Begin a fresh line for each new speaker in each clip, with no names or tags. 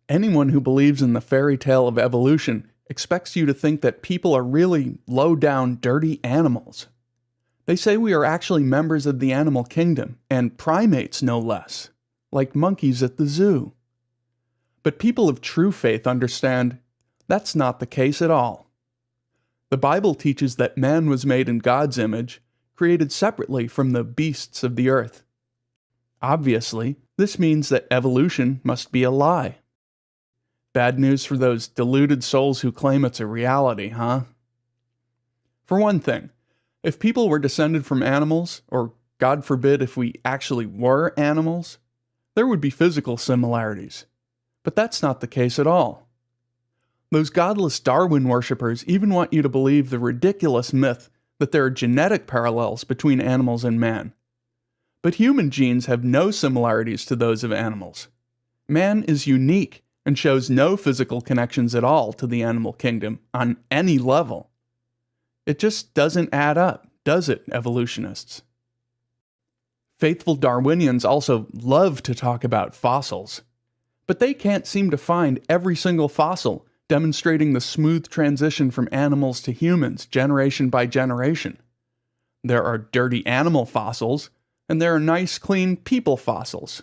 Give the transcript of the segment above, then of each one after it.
Anyone who believes in the fairy tale of evolution expects you to think that people are really low-down, dirty animals. They say we are actually members of the animal kingdom, and primates no less, like monkeys at the zoo. But people of true faith understand that's not the case at all. The Bible teaches that man was made in God's image, created separately from the beasts of the earth. Obviously, this means that evolution must be a lie. Bad news for those deluded souls who claim it's a reality, huh? For one thing, if people were descended from animals, or God forbid if we actually were animals, there would be physical similarities. But that's not the case at all. Those godless Darwin worshippers even want you to believe the ridiculous myth that there are genetic parallels between animals and man. But human genes have no similarities to those of animals. Man is unique and shows no physical connections at all to the animal kingdom on any level. It just doesn't add up, does it, evolutionists? Faithful Darwinians also love to talk about fossils, but they can't seem to find every single fossil demonstrating the smooth transition from animals to humans generation by generation. There are dirty animal fossils, and there are nice, clean people fossils.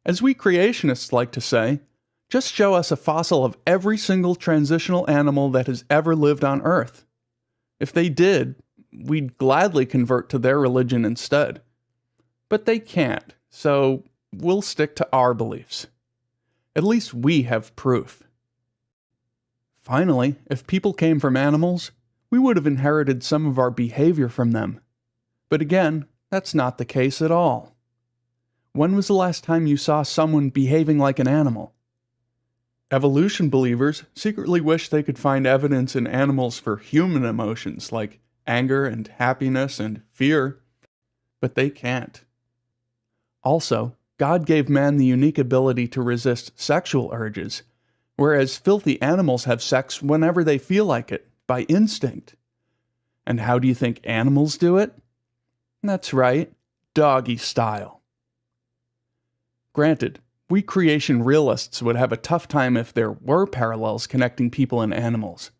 As we creationists like to say, just show us a fossil of every single transitional animal that has ever lived on Earth. If they did, we'd gladly convert to their religion instead. But they can't, so we'll stick to our beliefs. At least we have proof. Finally, if people came from animals, we would have inherited some of our behavior from them. But again, that's not the case at all. When was the last time you saw someone behaving like an animal? Evolution believers secretly wish they could find evidence in animals for human emotions like anger and happiness and fear, but they can't. Also, God gave man the unique ability to resist sexual urges, whereas filthy animals have sex whenever they feel like it, by instinct. And how do you think animals do it? That's right, doggy style. Granted, we creation realists would have a tough time if there were parallels connecting people and animals.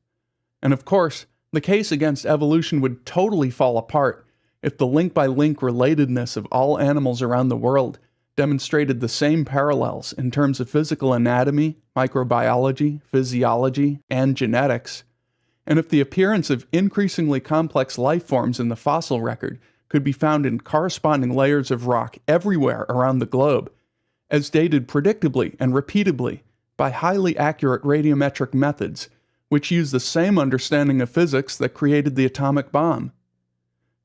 And of course, the case against evolution would totally fall apart if the link-by-link relatedness of all animals around the world demonstrated the same parallels in terms of physical anatomy, microbiology, physiology, and genetics, and if the appearance of increasingly complex life forms in the fossil record could be found in corresponding layers of rock everywhere around the globe, as dated predictably and repeatably by highly accurate radiometric methods, which use the same understanding of physics that created the atomic bomb.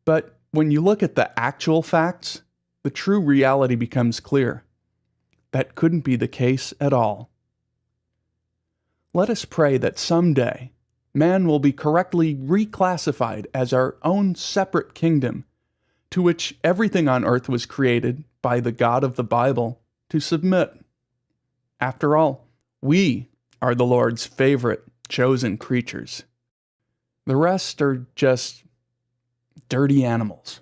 But when you look at the actual facts, the true reality becomes clear. That couldn't be the case at all. Let us pray that someday, man will be correctly reclassified as our own separate kingdom, to which everything on earth was created by the God of the Bible to submit. After all, we are the Lord's favorite chosen creatures. The rest are just dirty animals.